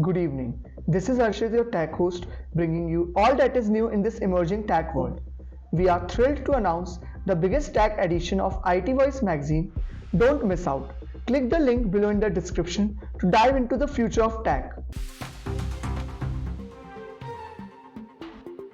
Good evening. This is Arshit, your tech host, bringing you all that is new in this emerging tech world. We are thrilled to announce the biggest tech edition of IT Voice magazine. Don't miss out. Click the link below in the description to dive into the future of tech.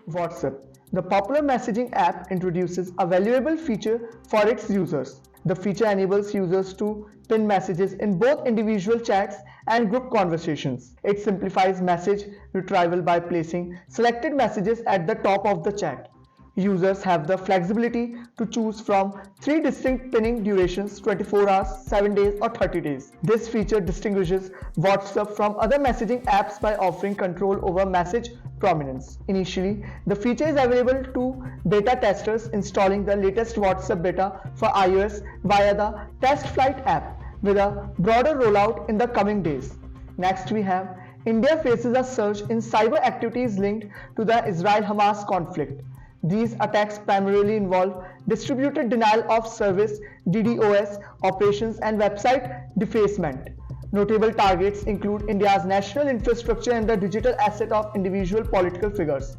WhatsApp. The popular messaging app introduces a valuable feature for its users. The feature enables users to pin messages in both individual chats and group conversations. It simplifies message retrieval by placing selected messages at the top of the chat. Users have the flexibility to choose from three distinct pinning durations: 24 hours, 7 days, or 30 days. This feature distinguishes WhatsApp from other messaging apps by offering control over message prominence. Initially, the feature is available to beta testers installing the latest WhatsApp beta for iOS via the Test Flight app, with a broader rollout in the coming days. Next, we have India faces a surge in cyber activities linked to the Israel-Hamas conflict. These attacks primarily involve distributed denial of service (DDoS) operations and website defacement. Notable targets include India's national infrastructure and the digital asset of individual political figures.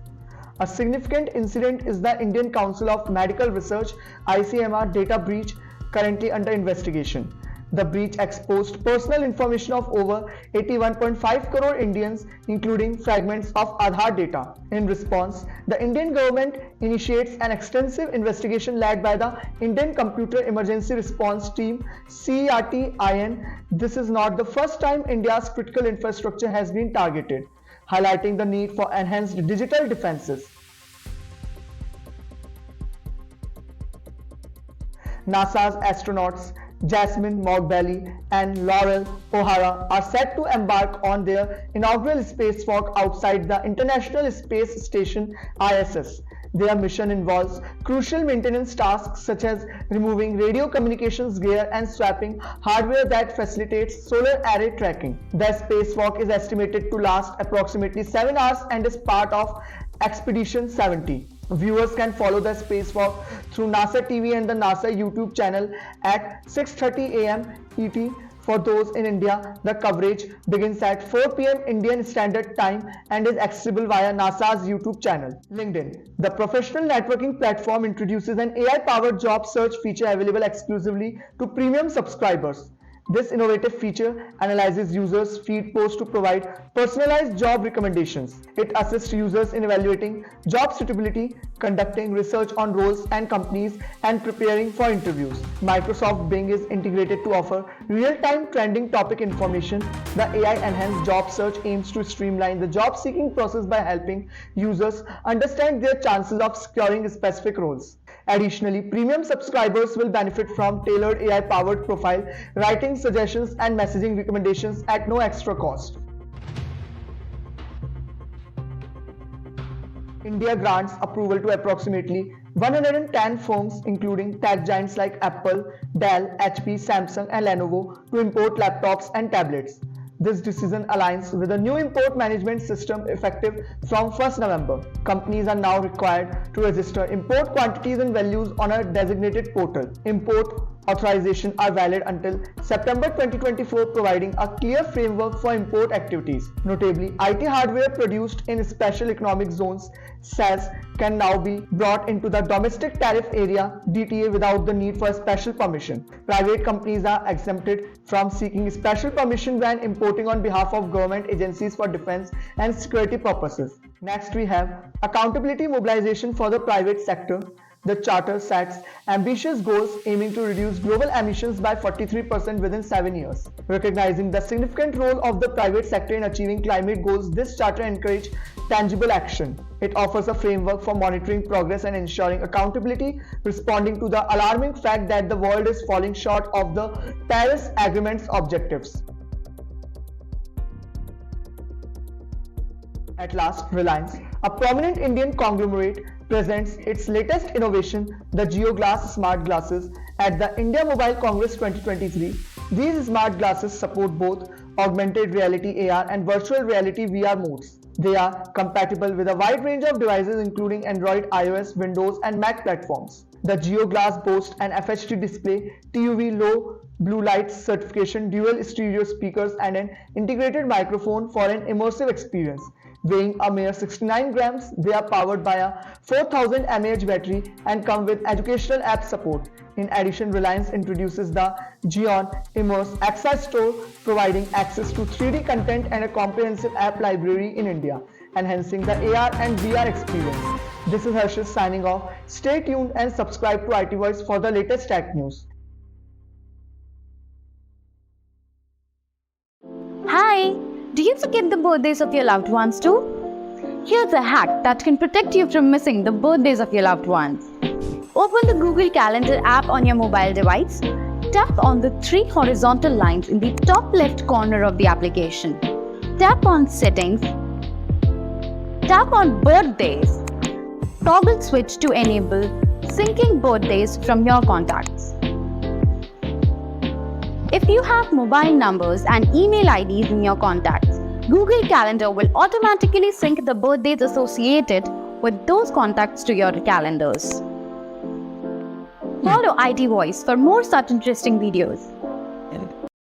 A significant incident is the Indian Council of Medical Research (ICMR) data breach, currently under investigation. The breach exposed personal information of over 81.5 crore Indians, including fragments of Aadhaar data. In response, the Indian government initiates an extensive investigation led by the Indian Computer Emergency Response Team (CERT-IN). This is not the first time India's critical infrastructure has been targeted, highlighting the need for enhanced digital defenses. NASA's astronauts Jasmine Mogbelli and Laurel O'Hara are set to embark on their inaugural spacewalk outside the International Space Station (ISS). Their mission involves crucial maintenance tasks such as removing radio communications gear and swapping hardware that facilitates solar array tracking. The spacewalk is estimated to last approximately 7 hours and is part of Expedition 70. Viewers can follow the spacewalk through NASA TV and the NASA YouTube channel at 6:30 a.m. ET. For those in India, the coverage begins at 4 p.m. Indian Standard Time and is accessible via NASA's YouTube channel. LinkedIn. The professional networking platform introduces an AI-powered job search feature available exclusively to premium subscribers. This innovative feature analyzes users' feed posts to provide personalized job recommendations. It assists users in evaluating job suitability, conducting research on roles and companies, and preparing for interviews. Microsoft Bing is integrated to offer real-time trending topic information. The AI-enhanced job search aims to streamline the job-seeking process by helping users understand their chances of securing specific roles. Additionally, premium subscribers will benefit from tailored AI-powered profile writing suggestions and messaging recommendations at no extra cost. India grants approval to approximately 110 firms, including tech giants like Apple, Dell, HP, Samsung, and Lenovo, to import laptops and tablets. This decision aligns with a new import management system effective from 1st November. Companies are now required to register import quantities and values on a designated portal. Import authorizations are valid until September 2024, providing a clear framework for import activities. Notably, IT hardware produced in special economic zones (SAS) can now be brought into the domestic tariff area (DTA) without the need for a special permission. Private companies are exempted from seeking special permission when importing on behalf of government agencies for defense and security purposes. Next, we have accountability mobilization for the private sector. The Charter sets ambitious goals aiming to reduce global emissions by 43% within 7 years. Recognizing the significant role of the private sector in achieving climate goals, this charter encourages tangible action. It offers a framework for monitoring progress and ensuring accountability, responding to the alarming fact that the world is falling short of the Paris Agreement's objectives. At last, Reliance, a prominent Indian conglomerate, presents its latest innovation, the JioGlass Smart Glasses, at the India Mobile Congress 2023. These smart glasses support both augmented reality (AR) and virtual reality (VR) modes. They are compatible with a wide range of devices including Android, iOS, Windows, and Mac platforms. The JioGlass boasts an FHD display, TUV low blue light certification, dual stereo speakers, and an integrated microphone for an immersive experience. Weighing a mere 69 grams, they are powered by a 4000 mAh battery and come with educational app support. In addition, Reliance introduces the Xeon Immerse Access Store, providing access to 3D content and a comprehensive app library in India, enhancing the AR and VR experience. This is Harshit signing off. Stay tuned and subscribe to IT Voice for the latest tech news. Hi! Do you forget the birthdays of your loved ones too? Here's a hack that can protect you from missing the birthdays of your loved ones. Open the Google Calendar app on your mobile device. Tap on the 3 horizontal lines in the top left corner of the application. Tap on Settings. Tap on Birthdays. Toggle switch to enable syncing birthdays from your contacts. If you have mobile numbers and email IDs in your contacts, Google Calendar will automatically sync the birthdays associated with those contacts to your calendars. Follow IT Voice for more such interesting videos.